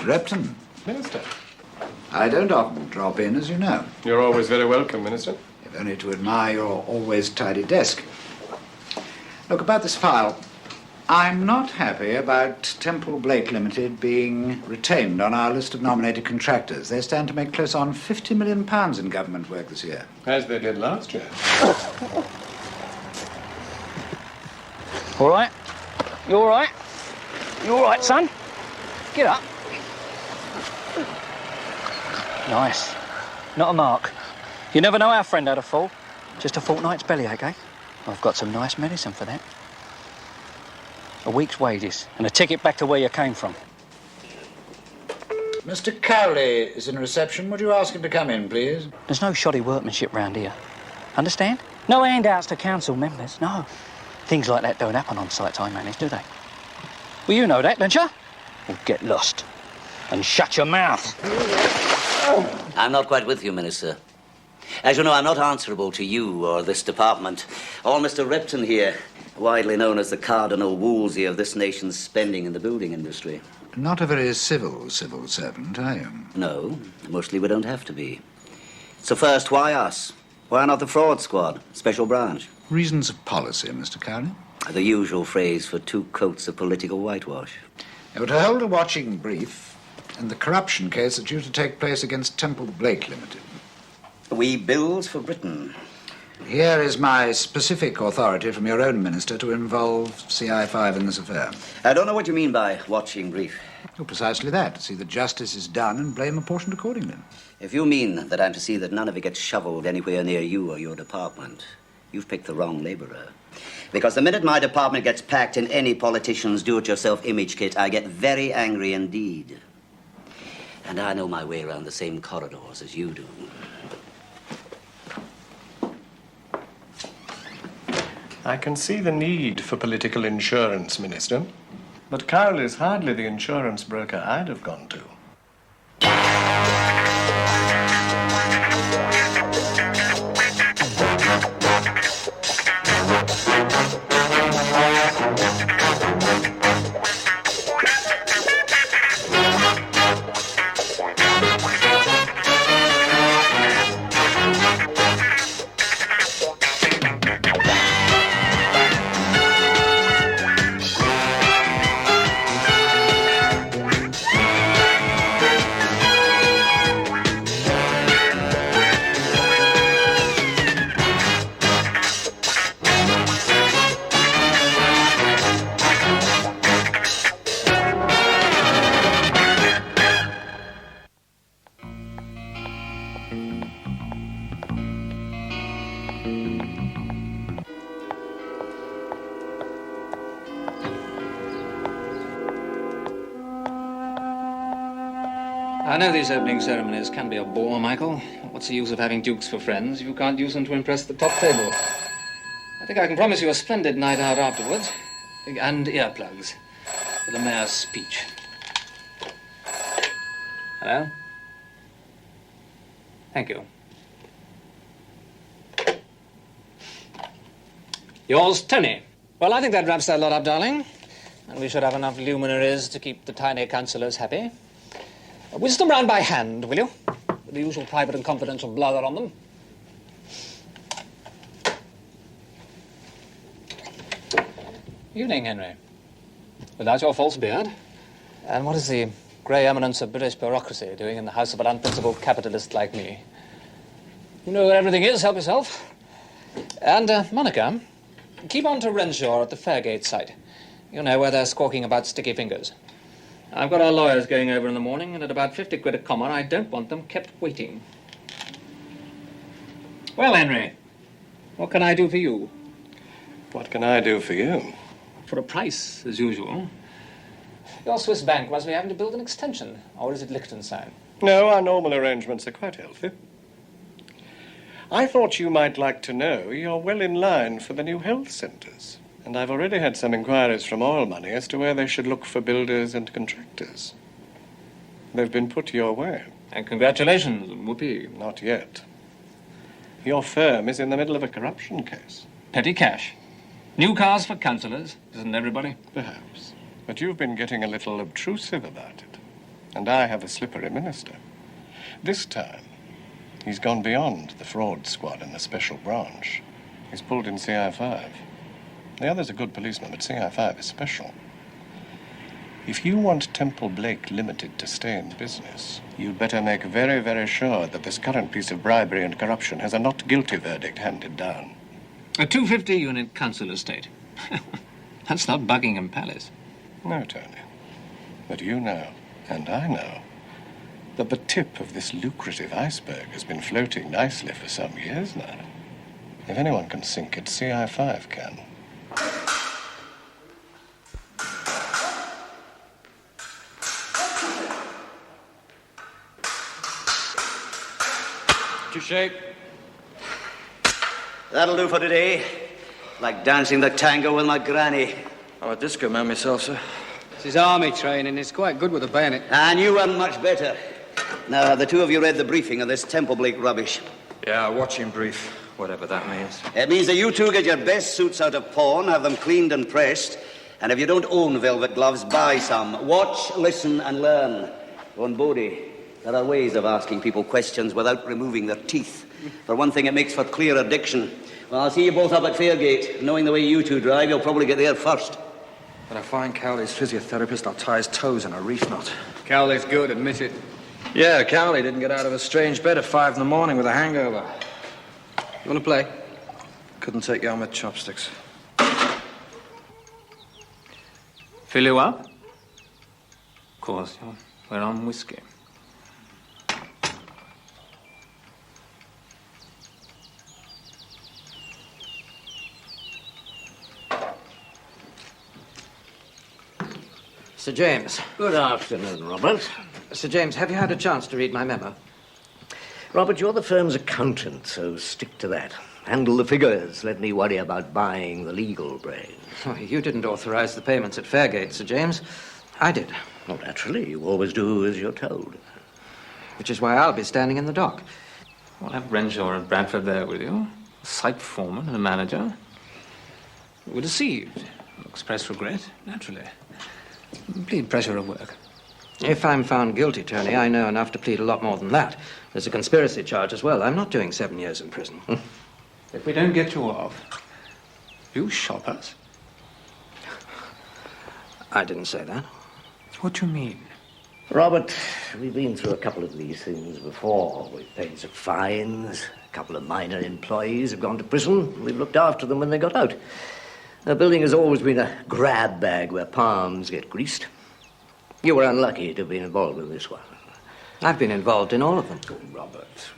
Repton. Minister. I don't often drop in, as you know. You're always very welcome, Minister. If only to admire your always tidy desk. Look, about this file, I'm not happy about Temple Blake Limited being retained on our list of nominated contractors. They stand to make close on £50 million in government work this year. As they did last year. All right? You all right? You all right, son? Get up. Nice. Not a mark. You never know our friend had a fall. Just a fortnight's bellyache, eh? I've got some nice medicine for that. A week's wages and a ticket back to where you came from. Mr. Cowley is in reception. Would you ask him to come in, please? There's no shoddy workmanship round here. Understand? No handouts to council members, no. Things like that don't happen on sites I manage, do they? Well, you know that, don't you? Well, get lost. And shut your mouth. I'm not quite with you, Minister. As you know, I'm not answerable to you or this department. All Mr. Repton here, widely known as the Cardinal Wolsey of this nation's spending in the building industry. Not a very civil servant, are you? No, mostly we don't have to be. So first, why us? Why not the fraud squad, special branch? Reasons of policy, Mr. Cowley. The usual phrase for 2 coats of political whitewash. Now, to hold a watching brief in the corruption case that's due to take place against Temple Blake Limited. We bills for Britain. Here is my specific authority from your own minister to involve CI5 in this affair. I don't know what you mean by watching brief. Oh, precisely that, to see that justice is done and blame apportioned accordingly. If you mean that I'm to see that none of it gets shoveled anywhere near you or your department, you've picked the wrong labourer. Because the minute my department gets packed in any politician's do-it-yourself image kit, I get very angry indeed. And I know my way around the same corridors as you do. I can see the need for political insurance, Minister. But Cowley is hardly the insurance broker I'd have gone to. I know these opening ceremonies can be a bore, Michael. What's the use of having dukes for friends if you can't use them to impress the top table? I think I can promise you a splendid night out afterwards. And earplugs for the mayor's speech. Hello? Thank you. Yours, Tony. Well, I think that wraps that lot up, darling. And we should have enough luminaries to keep the tiny councillors happy. Whisk them round by hand, will you? With the usual private and confidential blather on them. Evening, Henry. Without your false beard. And what is the grey eminence of British bureaucracy doing in the house of an unprincipled capitalist like me? You know where everything is, help yourself. And, Monica, keep on to Renshaw at the Fairgate site. You know, where they're squawking about sticky fingers. I've got our lawyers going over in the morning, and at about 50 quid a comma, I don't want them kept waiting. Well, Henry, what can I do for you? What can I do for you? For a price, as usual. Your Swiss bank must be having to build an extension, or is it Liechtenstein? No, our normal arrangements are quite healthy. I thought you might like to know you're well in line for the new health centres. And I've already had some inquiries from Oil Money as to where they should look for builders and contractors. They've been put your way. And congratulations, whoopee. Not yet. Your firm is in the middle of a corruption case. Petty cash. New cars for councillors, isn't everybody? Perhaps. But you've been getting a little obtrusive about it. and I have a slippery minister. This time, he's gone beyond the fraud squad and the special branch. He's pulled in CI5. The other's a good policeman, but CI5 is special. If you want Temple Blake Limited to stay in business, you'd better make very, very sure that this current piece of bribery and corruption has a not guilty verdict handed down. A 250-unit council estate. That's not Buckingham Palace. No, Tony. But you know, and I know, that the tip of this lucrative iceberg has been floating nicely for some years now. If anyone can sink it, CI5 can. Touché. That'll do for today. Like dancing the tango with my granny. I'm a disco man myself, sir. This is army training. It's quite good with a bayonet. And you weren't much better. Now, have the two of you read the briefing of this Temple Blake rubbish? Yeah, watching brief, whatever that means. It means that you two get your best suits out of pawn, have them cleaned and pressed, and if you don't own velvet gloves, buy some. Watch, listen, and learn. On Bodie, there are ways of asking people questions without removing their teeth. For one thing, it makes for clearer diction. Well, I'll see you both up at Fairgate. Knowing the way you two drive, you'll probably get there first. When I find Cowley's physiotherapist, I'll tie his toes in a reef knot. Cowley's good, admit it. Yeah, Cowley didn't get out of a strange bed at 5 in the morning with a hangover. You want to play? Couldn't take you on with chopsticks. Fill you up? Of course, we're on whiskey. Sir James. Good afternoon, Robert. Sir James, have you had a chance to read my memo? Robert, you're the firm's accountant, so stick to that. Handle the figures. Let me worry about buying the legal brains. Oh, you didn't authorize the payments at Fairgate, Sir James. I did. Well, naturally, you always do as you're told. Which is why I'll be standing in the dock. We'll have Renshaw and Bradford there with you. A site foreman and a manager. We're deceived. Express regret, naturally. Plead pressure of work. If I'm found guilty, Tony, I know enough to plead a lot more than that. There's a conspiracy charge as well. I'm not doing 7 years in prison. If we don't get you off, you shop us. I didn't say that. What do you mean? Robert, we've been through a couple of these things before. We've paid some fines. A couple of minor employees have gone to prison. We've looked after them when they got out. The building has always been a grab bag where palms get greased. You were unlucky to have been involved in this one. I've been involved in all of them.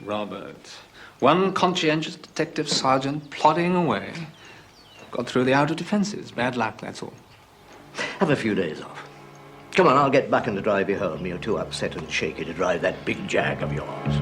Robert. One conscientious detective sergeant plodding away. Got through the outer defenses. Bad luck, that's all. Have a few days off. Come on, I'll get back and to drive you home. You're too upset and shaky to drive that big jag of yours.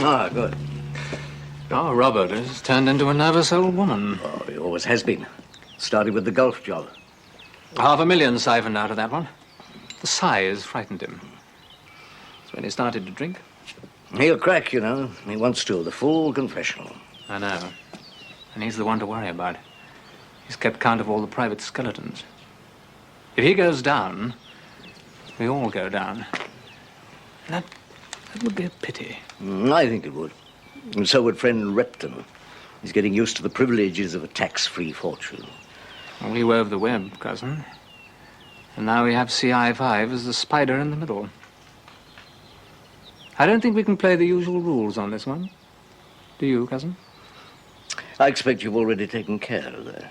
Ah, good. Oh, Robert has turned into a nervous old woman. Oh, he always has been. Started with the golf job. $500,000 siphoned out of that one. The size frightened him. That's when he started to drink. He'll crack, you know. He wants to, the full confessional. I know. And he's the one to worry about. He's kept count of all the private skeletons. If he goes down, we all go down. That would be a pity. I think it would. And so would friend Repton. He's getting used to the privileges of a tax-free fortune. Well, we wove the web, cousin. And now we have CI5 as the spider in the middle. I don't think we can play the usual rules on this one. Do you, cousin? I expect you've already taken care of that.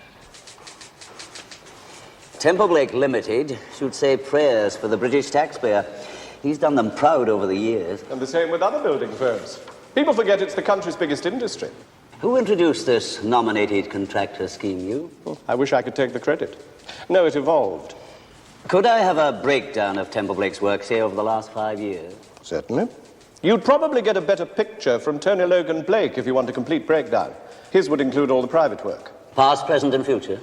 Temple Blake Limited should say prayers for the British taxpayer. He's done them proud over the years. And the same with other building firms. People forget it's the country's biggest industry. Who introduced this nominated contractor scheme, you? I wish I could take the credit. No, it evolved. Could I have a breakdown of Temple Blake's works here over the last 5 years? Certainly. You'd probably get a better picture from Tony Logan Blake if you want a complete breakdown. His would include all the private work. Past, present, and future?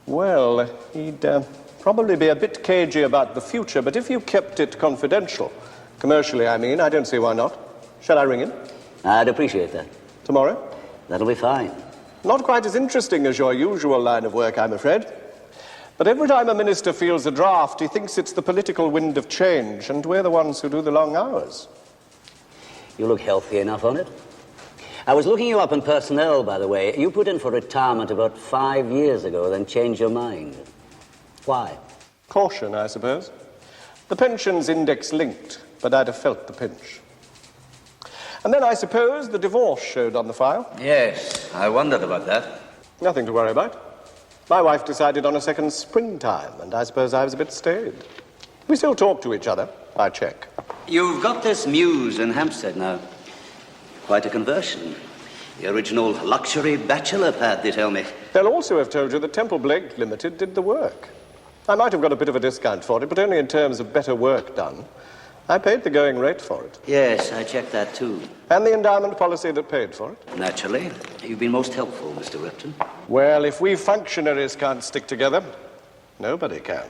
Well, he'd probably be a bit cagey about the future, but if you kept it confidential, commercially, I mean, I don't see why not. Shall I ring him? I'd appreciate that. Tomorrow? That'll be fine. Not quite as interesting as your usual line of work, I'm afraid. But every time a minister feels a draft, he thinks it's the political wind of change, and we're the ones who do the long hours. You look healthy enough on it. I was looking you up in personnel, by the way. You put in for retirement about 5 years ago, then changed your mind. Why? Caution, I suppose. The pension's index-linked, but I'd have felt the pinch. And then I suppose the divorce showed on the file. Yes, I wondered about that. Nothing to worry about. My wife decided on a second springtime, and I suppose I was a bit staid. We still talk to each other. I check. You've got this muse in Hampstead now. Quite a conversion. The original luxury bachelor pad, they tell me. They'll also have told you that Temple Blake Limited did the work. I might have got a bit of a discount for it, but only in terms of better work done. I paid the going rate for it. Yes, I checked that too. And the endowment policy that paid for it. Naturally. You've been most helpful, Mr. Repton. Well, if we functionaries can't stick together, nobody can.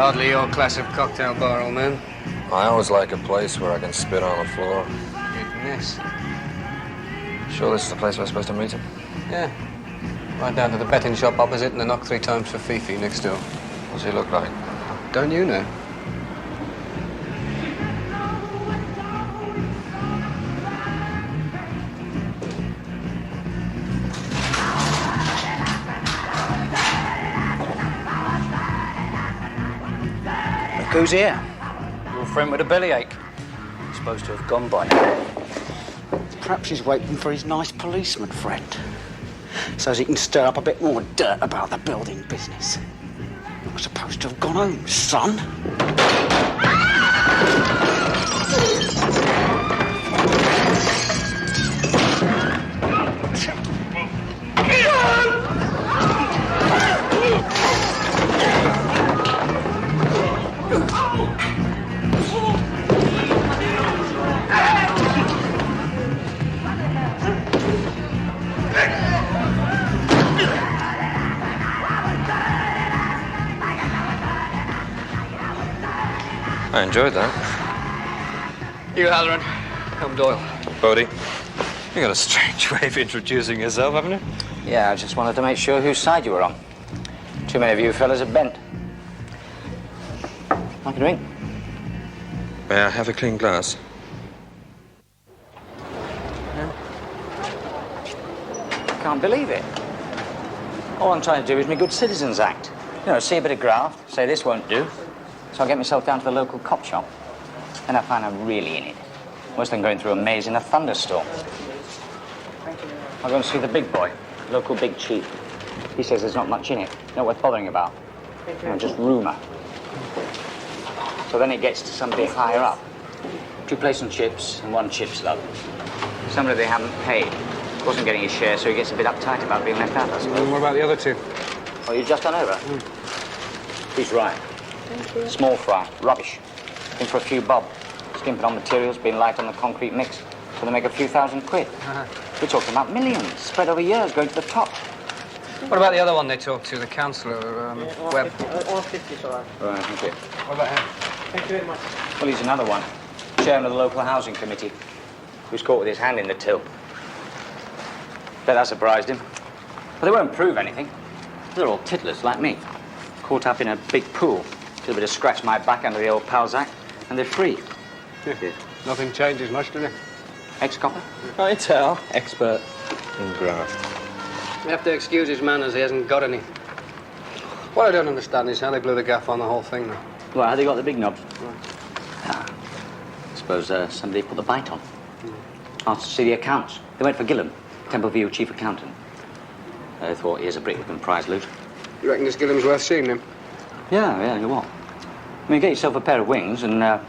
Hardly your class of cocktail bar, old man. I always like a place where I can spit on the floor. Yes. Sure this is the place we're supposed to meet him? Yeah. Right down to the betting shop opposite and the knock 3 times for Fifi next door. What's he look like? Don't you know? Look who's here. Your friend with a bellyache. He's supposed to have gone by now. Perhaps he's waiting for his nice policeman friend, so as he can stir up a bit more dirt about the building business. You're supposed to have gone home, son. I enjoyed that. You, Halloran. I'm Doyle. Bodie, you got a strange way of introducing yourself, haven't you? Yeah, I just wanted to make sure whose side you were on. Too many of you fellas are bent. Like a drink? May I have a clean glass? Can't believe it. All I'm trying to do is my Good Citizens Act. You know, see a bit of graft, say this won't do. So I get myself down to the local cop shop. And I find I'm really in it. Worse than going through a maze in a thunderstorm. I'll go and see the big boy, local big chief. He says there's not much in it, not worth bothering about. You know, just rumour. So then it gets to somebody higher up. 2 plates and chips and 1 chip's love. Somebody they haven't paid. Wasn't getting his share, so he gets a bit uptight about being left out, I suppose. What about the other 2? Oh, you've just done over? He's right. Small fry, rubbish. In for a few bob. Skimping on materials, being light on the concrete mix. So they make a few £1,000. We're talking about millions, spread over years, going to the top. What about the other one they talked to, the councillor, Webb? 150, all right. Right, thank you. What about him? Thank you very much. Well, he's another one. Chairman of the local housing committee. Who's caught with his hand in the till. Bet that surprised him. But they won't prove anything. They're all tiddlers like me. Caught up in a big pool. Till they scratch my back under the old Pals Act, and they're free. Yeah. Nothing changes much, does it? Ex-copper? I tell. Expert in graft. You have to excuse his manners, he hasn't got any. What I don't understand is how they blew the gaff on the whole thing, though. Well, how they got the big knobs? I suppose somebody put the bite on. Asked to see the accounts. They went for Gillam, Templeview chief accountant. They thought, here's a brick we can prize loot. You reckon this Gillam's worth seeing, then? Yeah, you what? I mean, get yourself a pair of wings and a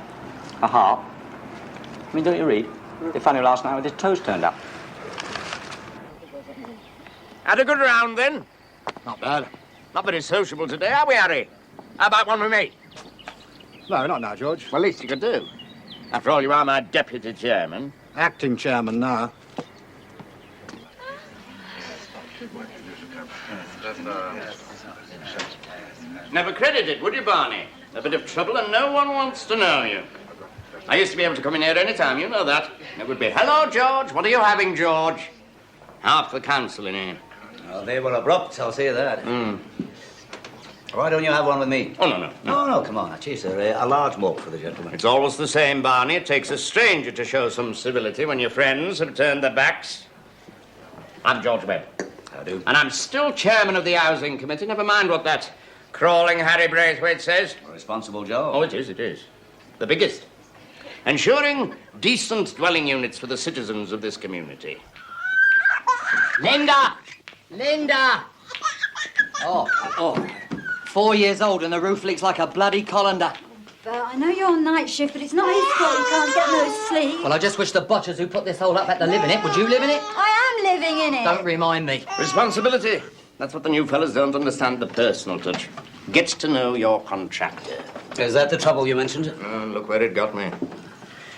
harp. I mean, don't you read? They found him last night with his toes turned up. Had a good round, then? Not bad. Not very sociable today, are we, Harry? How about one with me? No, not now, George. Well, least you could do. After all, you are my deputy chairman. Acting chairman now. Never credited, would you, Barney? A bit of trouble and no one wants to know you. I used to be able to come in here any time, you know that. It would be, hello, George, what are you having, George? Half the council in here. Oh, they were abrupt, I'll say that. Why don't you have one with me? Oh, no. No, come on, Chief, a large malt for the gentleman. It's always the same, Barney. It takes a stranger to show some civility when your friends have turned their backs. I'm George Webb. How do? And I'm still chairman of the Housing Committee. Never mind what that crawling Harry Braithwaite says. A responsible job. Oh, it is. The biggest. Ensuring decent dwelling units for the citizens of this community. Linda! Oh. 4 years old and the roof leaks like a bloody colander. I know you're on night shift, but it's not his fault you can't get no sleep. Well, I just wish the butchers who put this hole up had to live in it. Would you live in it? I am living in it. Don't remind me. Responsibility. That's what the new fellas don't understand, the personal touch. Gets to know your contractor. Is that the trouble you mentioned? Look where it got me.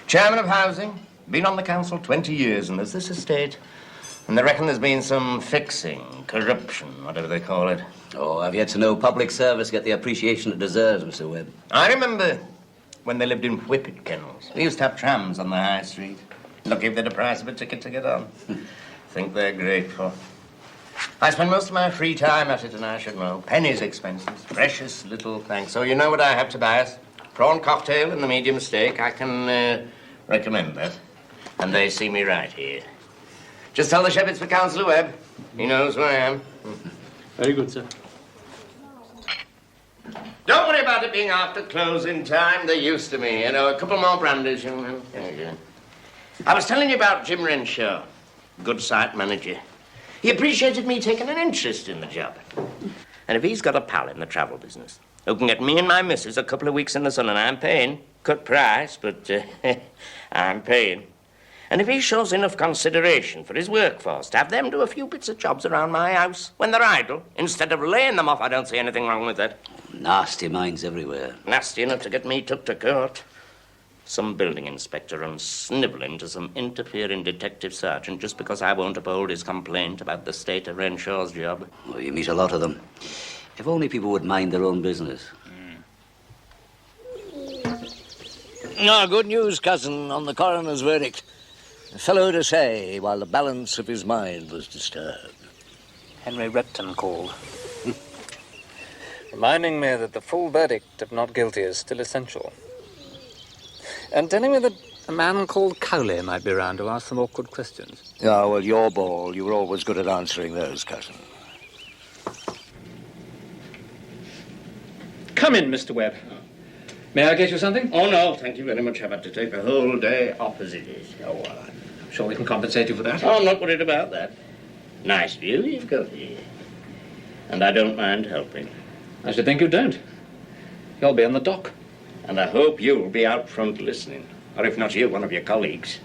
Chairman of Housing, been on the council 20 years, and there's this estate. And they reckon there's been some fixing, corruption, whatever they call it. Oh, I've yet to know public service get the appreciation it deserves, Mr. Webb. I remember when they lived in Whippet Kennels. We used to have trams on the high street. Lucky if they'd a price of a ticket to get on. Think they're grateful. I spend most of my free time at it, and I should know. Pennies expenses. Precious little thanks. So you know what I have to buy us? Prawn cocktail and the medium steak. I can recommend that. And they see me right here. Just tell the chef it's for Councillor Webb. He knows who I am. Very good, sir. Don't worry about it being after closing time. They're used to me. You know, a couple more brandies. You know. I was telling you about Jim Renshaw, good site manager. He appreciated me taking an interest in the job. And if he's got a pal in the travel business who can get me and my missus a couple of weeks in the sun, and I'm paying, cut price, but I'm paying. And if he shows enough consideration for his workforce to have them do a few bits of jobs around my house when they're idle, instead of laying them off, I don't see anything wrong with that. Nasty minds everywhere. Nasty enough to get me took to court. Some building inspector runs snivelling to some interfering detective sergeant just because I won't uphold his complaint about the state of Renshaw's job. Well, you meet a lot of them. If only people would mind their own business. No, good news, cousin, on the coroner's verdict. A fellow to say while the balance of his mind was disturbed. Henry Repton called. Reminding me that the full verdict of not guilty is still essential. And telling me that a man called Cowley might be around to ask some awkward questions. Ah, well, your ball. You were always good at answering those, cousin. Come in, Mr. Webb. May I get you something? Oh, no, thank you very much. I've had to take the whole day off as it is. Oh, well, I'm sure we can compensate you for that. Oh, I'm not worried about that. Nice view you've got here. And I don't mind helping. I should think you don't. You'll be on the dock. And I hope you'll be out front listening. Or if not you, one of your colleagues.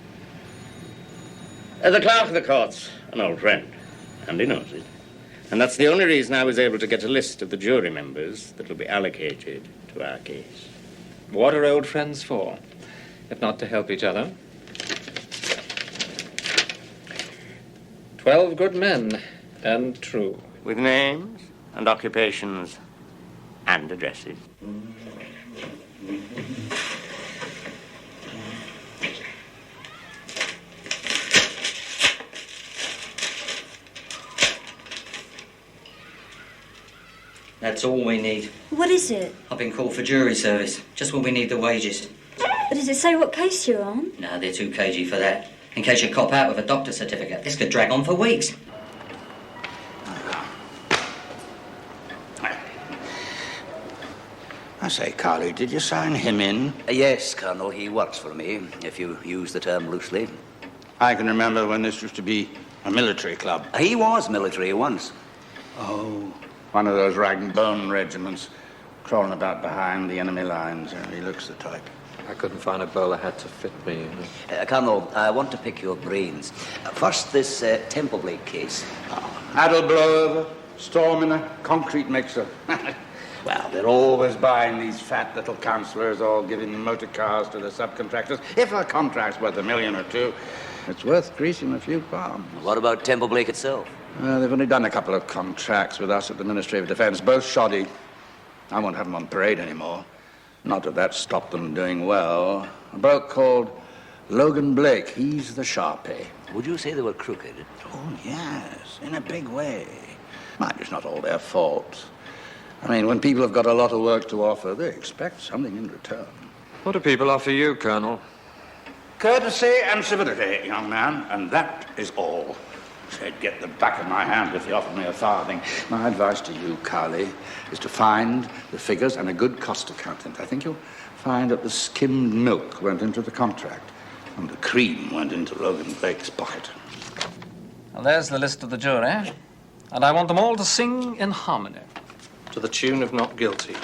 The clerk of the court's an old friend, and he knows it. And that's the only reason I was able to get a list of the jury members that will be allocated to our case. What are old friends for, if not to help each other? 12 good men, and true. With names and occupations and addresses. That's all we need. What is it? I've been called for jury service, just when we need the wages. But does it say what case you're on? No, they're too cagey for that. In case you cop out with a doctor's certificate, this could drag on for weeks. I say, Carly, did you sign him in? Yes, Colonel, he works for me, if you use the term loosely. I can remember when this used to be a military club. He was military once. Oh, one of those rag and bone regiments crawling about behind the enemy lines. He looks the type. I couldn't find a bowler hat to fit me. Colonel, I want to pick your brains. First, this Temple Blake case. Addle blowover, storm in a concrete mixer. Well, they're always buying these fat little councillors, all giving motor cars to the subcontractors. If a contract's worth $1 million or $2 million, it's worth greasing a few palms. What about Temple Blake itself? They've only done a couple of contracts with us at the Ministry of Defence, both shoddy. I won't have them on parade anymore. Not that that stopped them doing well. A bloke called Logan Blake, he's the sharpie. Would you say they were crooked? Oh, yes, in a big way. Mind, it's not all their fault. I mean, when people have got a lot of work to offer, they expect something in return. What do people offer you, Colonel? Courtesy and civility, young man, and that is all. They'd get the back of my hand if they offered me a farthing. My advice to you, Carly, is to find the figures and a good cost accountant. I think you'll find that the skimmed milk went into the contract and the cream went into Logan Blake's pocket. Well, there's the list of the jury, and I want them all to sing in harmony. To the tune of Not Guilty.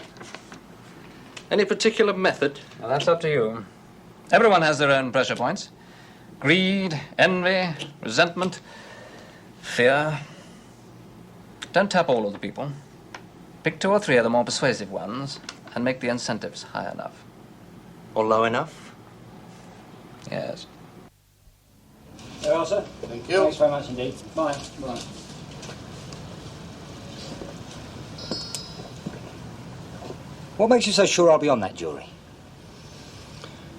Any particular method? Well, that's up to you. Everyone has their own pressure points. Greed, envy, resentment, fear. Don't tap all of the people. Pick 2 or 3 of the more persuasive ones and make the incentives high enough. Or low enough? Yes. There you are, sir. Thank you. Thanks very much indeed. Bye. Bye. What makes you so sure I'll be on that jury?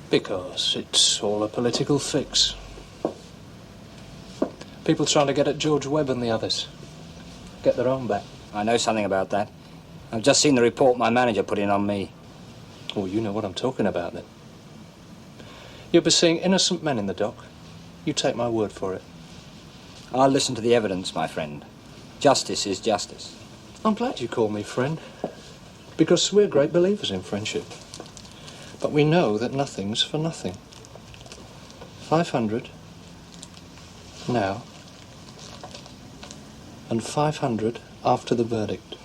Because it's all a political fix. People trying to get at George Webb and the others. Get their own back. I know something about that. I've just seen the report my manager put in on me. Oh, you know what I'm talking about, then. You'll be seeing innocent men in the dock. You take my word for it. I'll listen to the evidence, my friend. Justice is justice. I'm glad you call me friend, because we're great believers in friendship. But we know that nothing's for nothing. 500 now, and 500 after the verdict.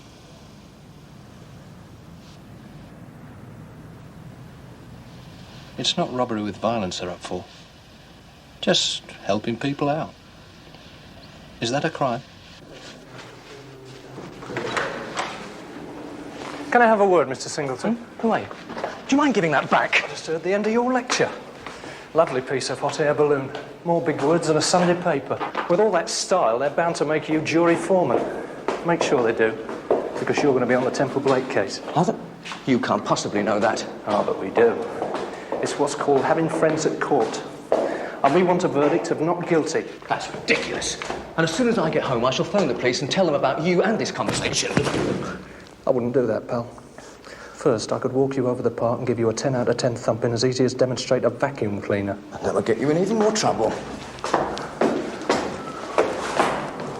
It's not robbery with violence they're up for. Just helping people out. Is that a crime? Can I have a word, Mr. Singleton? Who are you? Do you mind giving that back? I just heard the end of your lecture. Lovely piece of hot air balloon. More big words than a Sunday paper. With all that style, they're bound to make you jury foreman. Make sure they do, because you're going to be on the Temple Blake case. You can't possibly know that. Oh, but we do. It's what's called having friends at court. And we want a verdict of not guilty. That's ridiculous. And as soon as I get home, I shall phone the police and tell them about you and this conversation. I wouldn't do that, pal. First, I could walk you over the park and give you a 10 out of 10 thumping as easy as demonstrate a vacuum cleaner. That'll get you in even more trouble.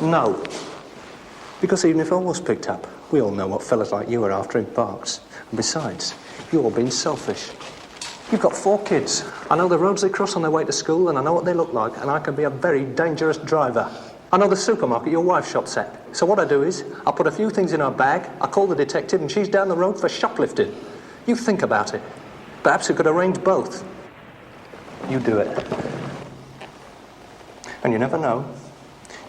No. Because even if I was picked up, we all know what fellas like you are after in parks. And besides, you're being selfish. You've got 4 kids. I know the roads they cross on their way to school, and I know what they look like, and I can be a very dangerous driver. I know the supermarket your wife shops at. So what I do is, I put a few things in her bag, I call the detective, and she's down the road for shoplifting. You think about it. Perhaps we could arrange both. You do it. And you never know.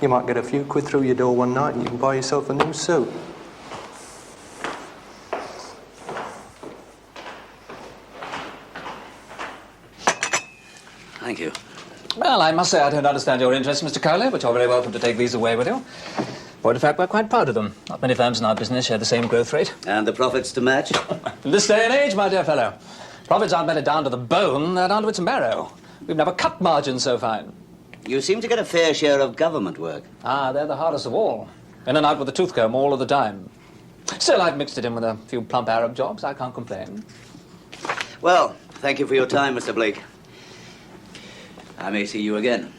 You might get a few quid through your door one night and you can buy yourself a new suit. Thank you. Well, I must say I don't understand your interest, Mr. Cowley, but you're very welcome to take these away with you. Point of fact, we're quite proud of them. Not many firms in our business share the same growth rate. And the profits to match? In this day and age, my dear fellow, profits aren't bedded down to the bone, they're down to its marrow. We've never cut margins so fine. You seem to get a fair share of government work. Ah, they're the hardest of all. In and out with a tooth comb all of the time. Still, I've mixed it in with a few plump Arab jobs. I can't complain. Well, thank you for your time, Mr. Blake. I may see you again.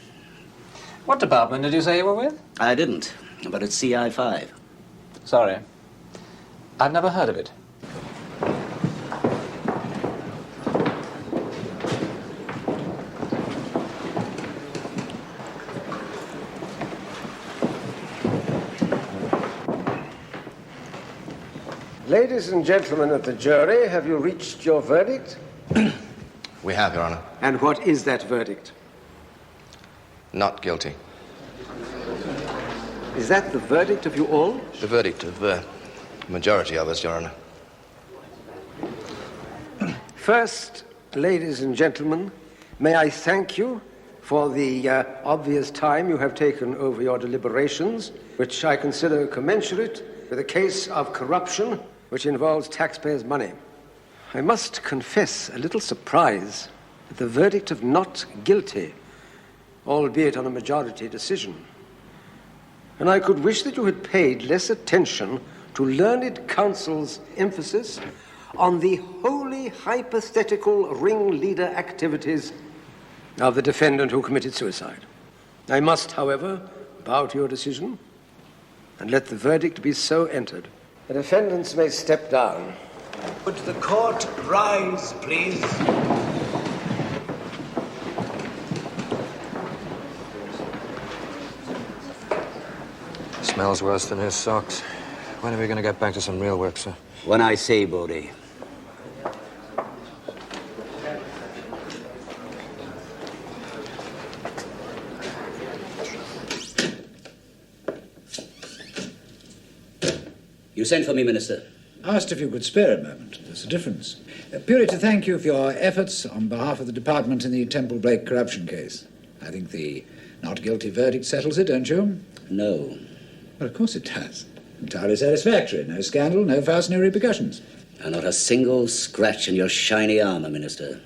What department did you say you were with? I didn't, but it's CI5. Sorry. I've never heard of it. Ladies and gentlemen of the jury, have you reached your verdict? We have, Your Honor. And what is that verdict? Not guilty. Is that the verdict of you all? The verdict of the majority of us, Your Honor. First, ladies and gentlemen, may I thank you for the obvious time you have taken over your deliberations, which I consider commensurate with a case of corruption which involves taxpayers' money. I must confess a little surprise at the verdict of not guilty, albeit on a majority decision. And I could wish that you had paid less attention to learned counsel's emphasis on the wholly hypothetical ringleader activities of the defendant who committed suicide. I must, however, bow to your decision and let the verdict be so entered. The defendants may step down. Would the court rise, please? Smells worse than his socks. When are we going to get back to some real work, sir? When I say, Bodie. You sent for me, Minister. Asked if you could spare a moment. There's a difference. Purely to thank you for your efforts on behalf of the department in the Temple Blake corruption case. I think the Not guilty verdict settles it, don't you? No. Well, of course it does. Entirely satisfactory. No scandal, no fuss, no repercussions. And not a single scratch in your shiny armour, Minister.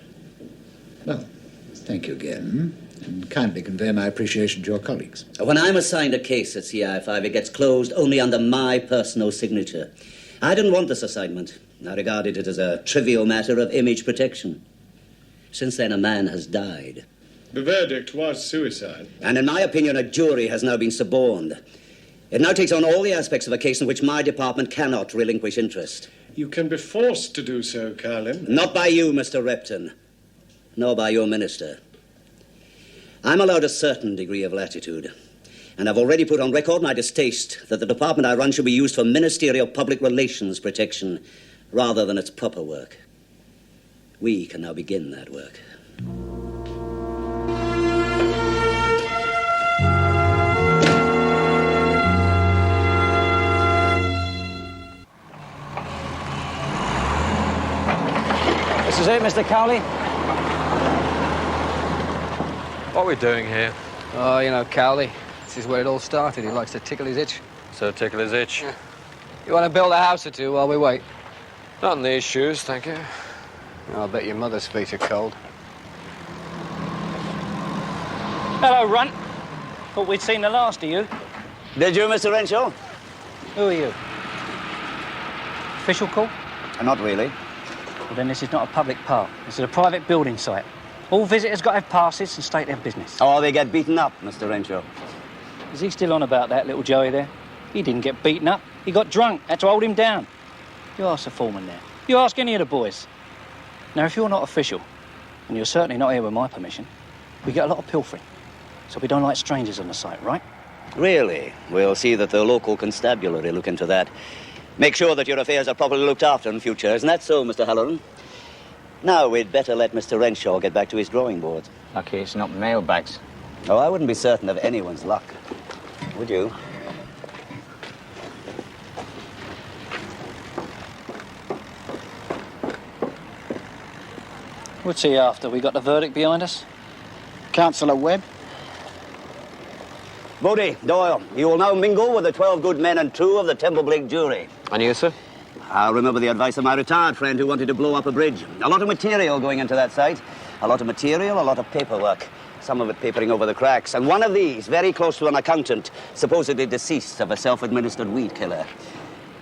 Well, thank you again. And kindly convey my appreciation to your colleagues. When I'm assigned a case at CI5, it gets closed only under my personal signature. I didn't want this assignment. I regarded it as a trivial matter of image protection. Since then, a man has died. The verdict was suicide. And in my opinion, a jury has now been suborned. It now takes on all the aspects of a case in which my department cannot relinquish interest. You can be forced to do so, Carlin. Not by you, Mr. Repton, nor by your minister. I'm allowed a certain degree of latitude, and I've already put on record my distaste that the department I run should be used for ministerial public relations protection rather than its proper work. We can now begin that work. This is it, Mr. Cowley? What are we doing here? Oh, you know, Cowley. This is where it all started. He likes to tickle his itch. So tickle his itch? Yeah. You want to build a house or two while we wait? Not in these shoes, thank you. I'll bet your mother's feet are cold. Hello, Runt. Thought we'd seen the last of you. Did you, Mr. Renshaw? Who are you? Official call? Not really. Well, then this is not a public park. This is a private building site. All visitors got to have passes and state their business. Or they get beaten up, Mr. Renshaw. Is he still on about that, little Joey there? He didn't get beaten up. He got drunk. Had to hold him down. You ask the foreman there. You ask any of the boys. Now, if you're not official, and you're certainly not here with my permission, we get a lot of pilfering. So we don't like strangers on the site, right? Really? We'll see that the local constabulary look into that. Make sure that your affairs are properly looked after in future. Isn't that so, Mr. Halloran? Now, we'd better let Mr. Renshaw get back to his drawing board. Lucky it's not mailbags. Oh, I wouldn't be certain of anyone's luck. Would you? What's he after? We got the verdict behind us? Councillor Webb? Bodie, Doyle, you will now mingle with the 12 good men and 2 of the Temple Blake jury. And you, sir? I'll remember the advice of my retired friend who wanted to blow up a bridge. A lot of material going into that site. A lot of material, a lot of paperwork. Some of it papering over the cracks. And one of these, very close to an accountant, supposedly deceased of a self-administered weed killer.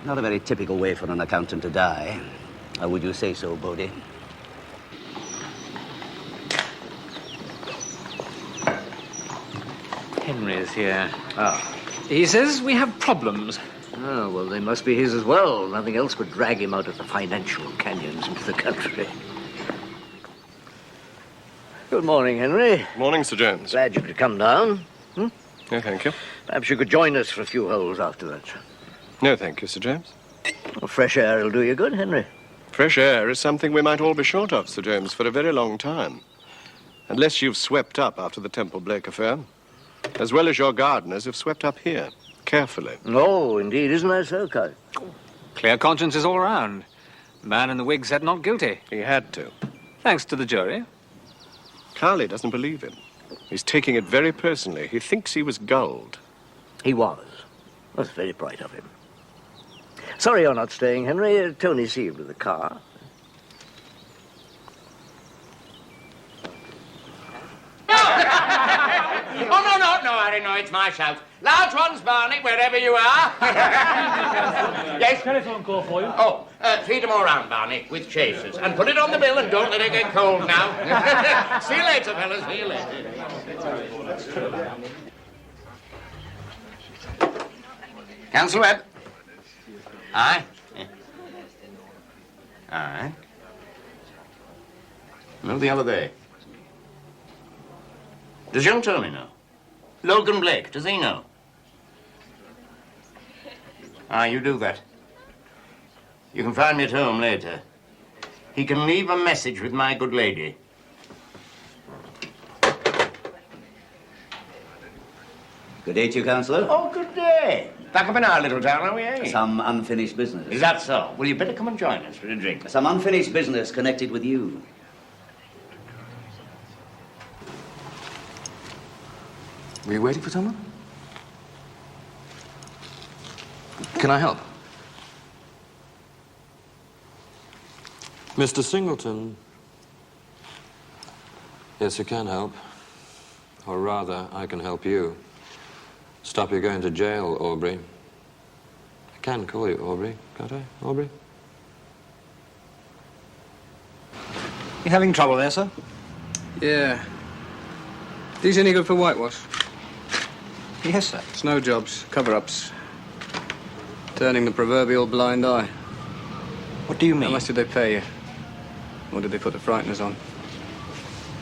Not a very typical way for an accountant to die. Or would you say so, Bodie? Henry is here. Ah. He says we have problems. Oh, well, they must be his as well. Nothing else would drag him out of the financial canyons into the country. Good morning, Henry. Morning, Sir James. Glad you could come down. No, thank you. Perhaps you could join us for a few holes after that. No, thank you, Sir James. Well, fresh air will do you good, Henry. Fresh air is something we might all be short of, Sir James, for a very long time. Unless you've swept up after the Temple Blake affair. As well as your gardeners have swept up here, carefully. Oh, indeed, isn't that so, Kyle? Clear consciences all round. The man in the wig said not guilty. He had to. Thanks to the jury. Carly doesn't believe him. He's taking it very personally. He thinks he was gulled. He was. That's very bright of him. Sorry you're not staying, Henry. Tony see you to the car. Oh, no, Harry, no, it's my shout. Large ones, Barney, wherever you are. Yes? Telephone call for you. Oh, feed them all round, Barney, with chasers. And put it on the bill and don't let it get cold now. See you later, fellas, see you later. Councillor Webb. Aye? Aye. Know the other day. Does young Tony know? Logan Blake, does he know? Ah, you do that. You can find me at home later. He can leave a message with my good lady. Good day to you, Councillor. Oh, good day. Back up in our little town, are we, eh? Some unfinished business. Is that so? Well, you better come and join us for a drink. Some unfinished business connected with you. Were you waiting for someone? Can I help? Mr. Singleton. Yes, you can help. Or rather, I can help you. Stop you going to jail, Aubrey. I can call you Aubrey, can't I, Aubrey? You having trouble there, sir? Yeah. These any good for whitewash? Yes, sir. Snow jobs, cover-ups. Turning the proverbial blind eye. What do you mean? How much did they pay you? Or did they put the frighteners on?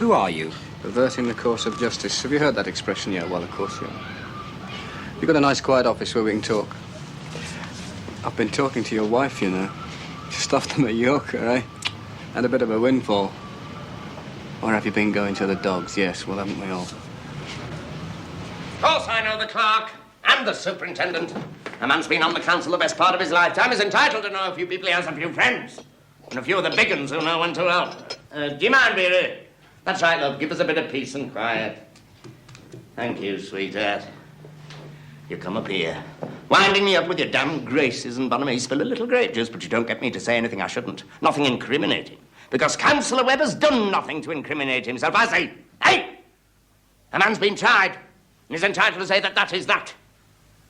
Who are you? Perverting the course of justice. Have you heard that expression yet? Well, of course you have. You've got a nice quiet office where we can talk. I've been talking to your wife, you know. She stuffed them at Yorker, eh? And a bit of a windfall. Or have you been going to the dogs? Yes, well, haven't we all? Of course I know the clerk and the superintendent. A man's been on the council the best part of his lifetime. He's entitled to know a few people. He has a few friends. And a few of the big uns who know when to help. Do you mind, Vera? That's right, love. Give us a bit of peace and quiet. Thank you, sweetheart. You come up here, winding me up with your damn graces and bonhomie. Spill a little grape juice, but you don't get me to say anything I shouldn't. Nothing incriminating. Because Councillor Webb has done nothing to incriminate himself, has he? Hey! A man's been tried, and he's entitled to say that that is that.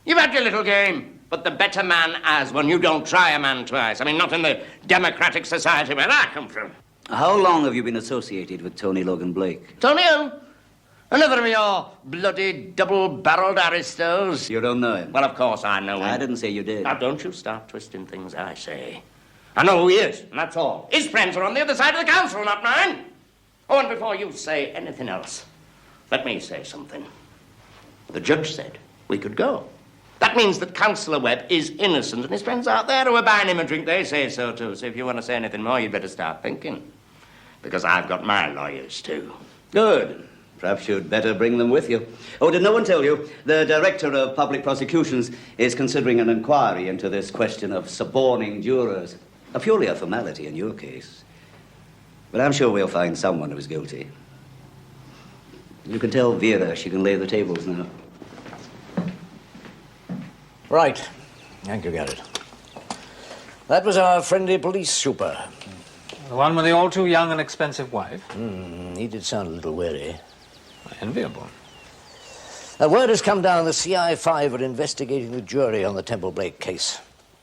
You've had your little game, but the better man has when you don't try a man twice. I mean, not in the democratic society where I come from. How long have you been associated with Tony Logan Blake? Tony who? Another of your bloody double-barreled aristos. You don't know him? Well, of course I know him. I didn't say you did. Now, don't you start twisting things I say. I know who he is, and that's all. His friends are on the other side of the council, not mine. Oh, and before you say anything else, let me say something. The judge said we could go. That means that Councillor Webb is innocent, and his friends out there who are buying him a drink, they say so too. So if you want to say anything more, you'd better start thinking. Because I've got my lawyers, too. Good. Perhaps you'd better bring them with you. Oh, did no one tell you? The Director of Public Prosecutions is considering an inquiry into this question of suborning jurors. Purely a formality in your case. But I'm sure we'll find someone who's guilty. You can tell Vera she can lay the tables now. Right. Thank you, Garrett. That was our friendly police super. The one with the all-too-young and expensive wife? He did sound a little wary. Enviable. A word has come down. The CI5 are investigating the jury on the Temple Blake case.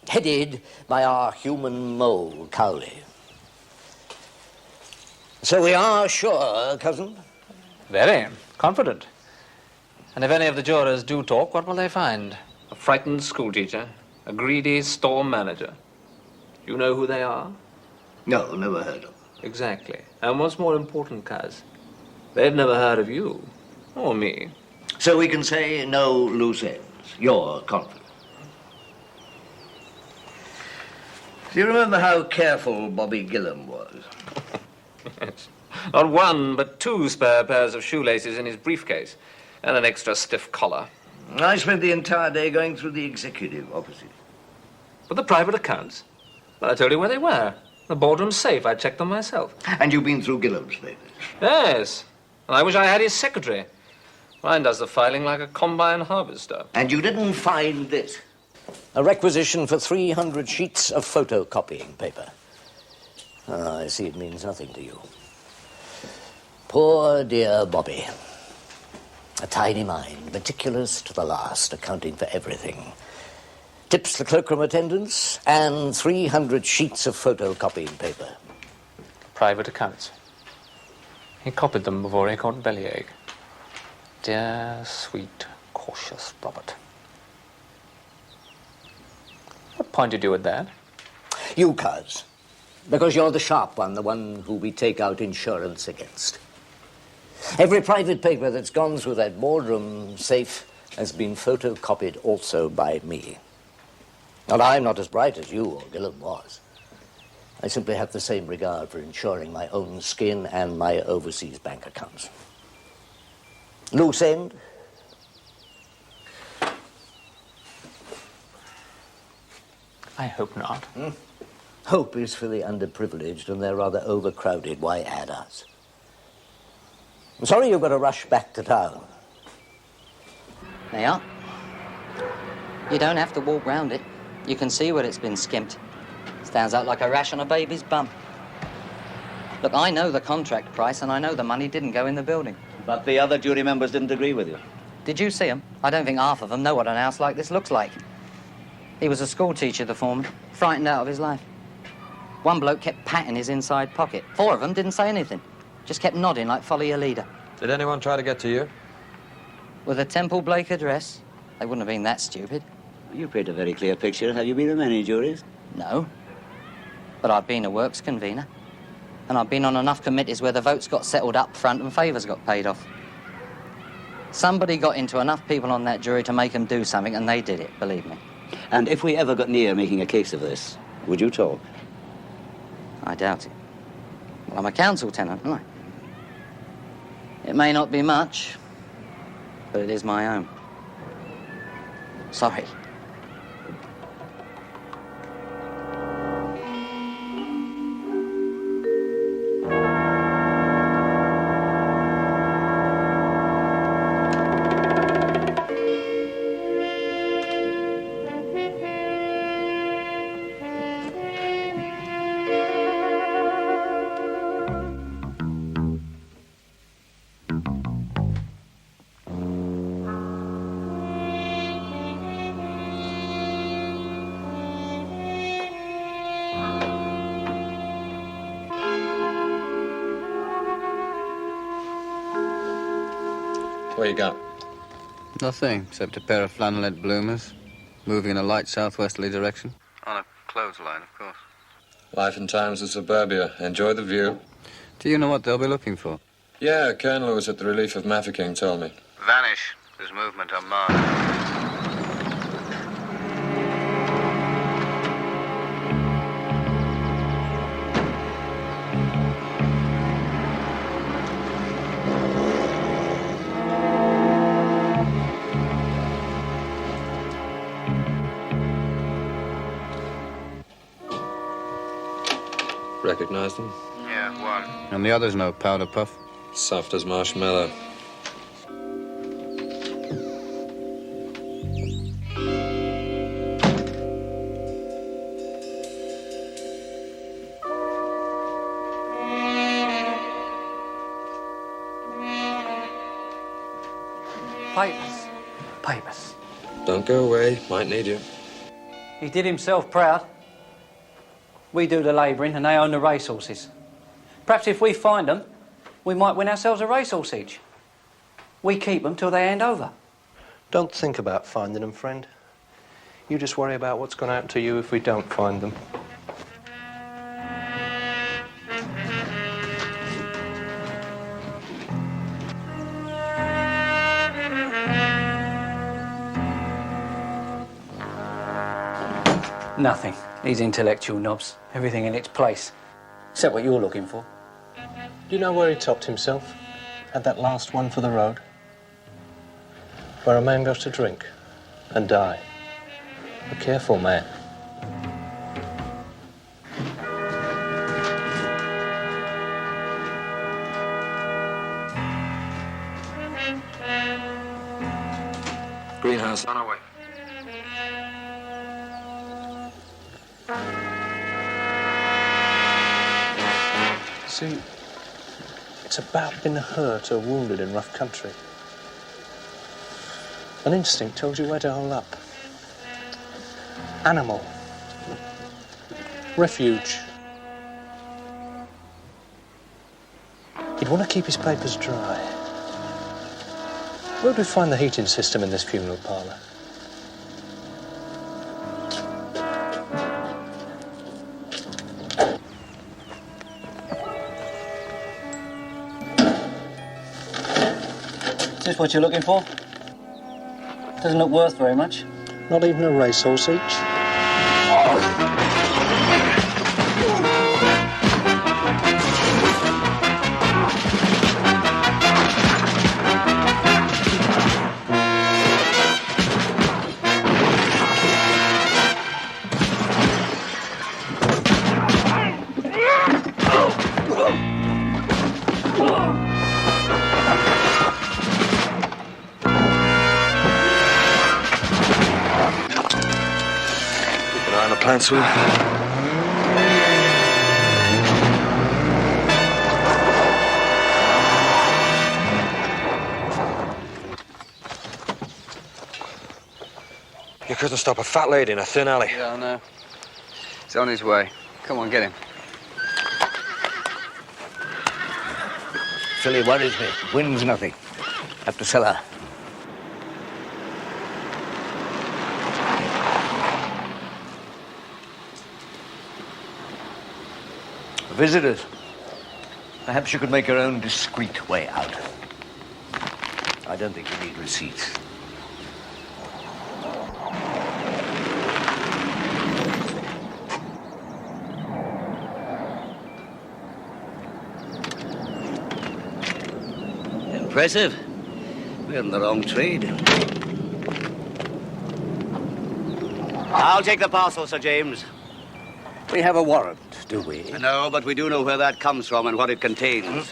Headed by our human mole, Cowley. So we are sure, cousin? Very confident. And if any of the jurors do talk, what will they find? A frightened schoolteacher, a greedy store manager. You know who they are? No, never heard of them. Exactly. And what's more important, Cuz, they've never heard of you or me. So we can say no loose ends. You're confident. Do you remember how careful Bobby Gillam was? Yes. Not one, but two spare pairs of shoelaces in his briefcase, and an extra stiff collar. I spent the entire day going through the executive offices. But the private accounts? Well, I told you where they were. The boardroom safe. I checked them myself. And you've been through Gillam's papers? Yes. And I wish I had his secretary. Mine does the filing like a combine harvester. And you didn't find this? A requisition for 300 sheets of photocopying paper. Ah, I see it means nothing to you. Poor dear Bobby. A tiny mind, meticulous to the last, accounting for everything. Tips the cloakroom attendants, and 300 sheets of photocopying paper. Private accounts. He copied them before he caught bellyache. Dear, sweet, cautious Robert. What pointed you at that? You, Cuz. Because you're the sharp one, the one who we take out insurance against. Every private paper that's gone through that boardroom safe has been photocopied also by me. And I'm not as bright as you or Gillam was. I simply have the same regard for ensuring my own skin and my overseas bank accounts. Loose end? I hope not. Hope is for the underprivileged, and they're rather overcrowded. Why add us? I'm sorry you've got to rush back to town. They are. You don't have to walk round it. You can see where it's been skimped. Stands out like a rash on a baby's bum. Look, I know the contract price, and I know the money didn't go in the building. But the other jury members didn't agree with you. Did you see them? I don't think half of them know what an house like this looks like. He was a school teacher, the foreman, frightened out of his life. One bloke kept patting his inside pocket. 4 of them didn't say anything, just kept nodding like follow your leader. Did anyone try to get to you? With a Temple Blake address, they wouldn't have been that stupid. You paint a very clear picture. Have you been in many juries? No. But I've been a works convener. And I've been on enough committees where the votes got settled up front and favours got paid off. Somebody got into enough people on that jury to make them do something, and they did it, believe me. And if we ever got near making a case of this, would you talk? I doubt it. Well, I'm a council tenant, aren't I? It may not be much, but it is my own. Sorry. What you got? Nothing, except a pair of flannelette bloomers, moving in a light southwesterly direction. On a clothesline, of course. Life and times of suburbia. Enjoy the view. Do you know what they'll be looking for? Yeah, a colonel who was at the relief of Mafeking told me. Vanish. There's movement on Mars. Recognize them? Yeah, one. And the other's no powder puff? Soft as marshmallow. Papers. Papers. Don't go away. Might need you. He did himself proud. We do the labouring and they own the racehorses. Perhaps if we find them, we might win ourselves a racehorse each. We keep them till they hand over. Don't think about finding them, friend. You just worry about what's going to happen to you if we don't find them. Nothing. These intellectual knobs. Everything in its place. Except what you're looking for. Do you know where he topped himself? Had that last one for the road? Where a man goes to drink and die. A careful man. Greenhouse. On our way. See, it's about being hurt or wounded in rough country. An instinct tells you where to hold up. Animal. Refuge. He'd want to keep his papers dry. Where would we find the heating system in this funeral parlour? Is this what you're looking for? Doesn't look worth very much. Not even a racehorse each? Clancy. You couldn't stop a fat lady in a thin alley. Yeah, I know. He's on his way. Come on, get him. Silly worries me. Wins nothing. Have to sell her. Visitors. Perhaps you could make your own discreet way out. I don't think you need receipts. Impressive. We're in the wrong trade. I'll take the parcel, Sir James. We have a warrant, do we? No, but we do know where that comes from and what it contains.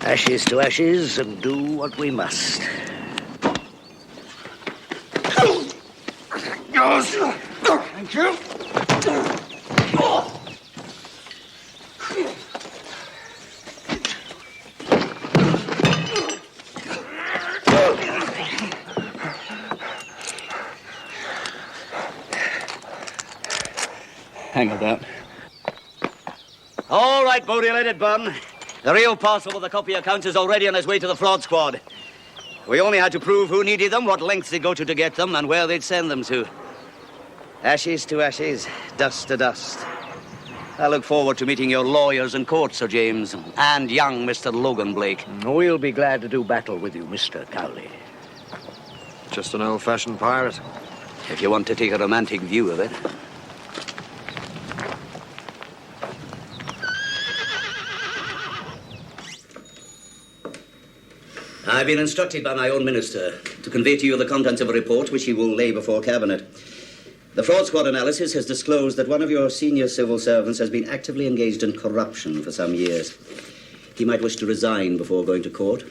Ashes to ashes, and do what we must. Thank you. Hang about. All right, Bodie, let it burn. The real parcel with the copy accounts is already on his way to the fraud squad. We only had to prove who needed them, what lengths they'd go to get them, and where they'd send them to. Ashes to ashes, dust to dust. I look forward to meeting your lawyers in court, Sir James, and young Mr. Logan Blake. We'll be glad to do battle with you, Mr. Cowley. Just an old-fashioned pirate. If you want to take a romantic view of it. I've been instructed by my own minister to convey to you the contents of a report which he will lay before Cabinet. The fraud squad analysis has disclosed that one of your senior civil servants has been actively engaged in corruption for some years. He might wish to resign before going to court.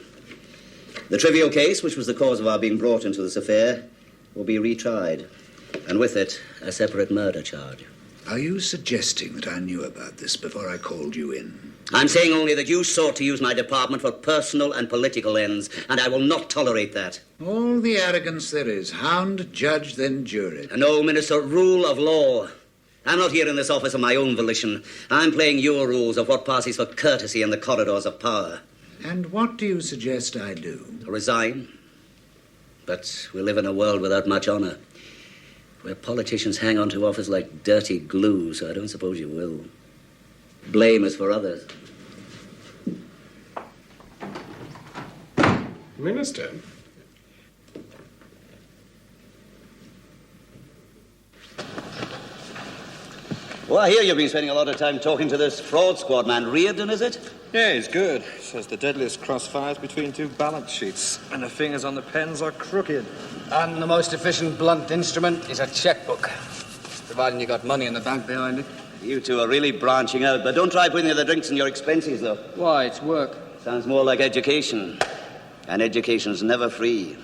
The trivial case, which was the cause of our being brought into this affair, will be retried, and with it, a separate murder charge. Are you suggesting that I knew about this before I called you in? I'm saying only that you sought to use my department for personal and political ends, and I will not tolerate that. All the arrogance there is. Hound, judge, then jury. No, Minister, rule of law. I'm not here in this office of my own volition. I'm playing your rules of what passes for courtesy in the corridors of power. And what do you suggest I do? Resign. But we live in a world without much honor, where politicians hang on to office like dirty glue, so I don't suppose you will. Blame is for others. Minister? Well, I hear you've been spending a lot of time talking to this fraud squad man. Reardon, is it? Yeah, he's good. Says the deadliest crossfires between two balance sheets, and the fingers on the pens are crooked. And the most efficient blunt instrument is a checkbook. Providing you got money in the bank behind it. You two are really branching out, but don't try putting the drinks in your expenses, though. Why, it's work. Sounds more like education. And education's never free.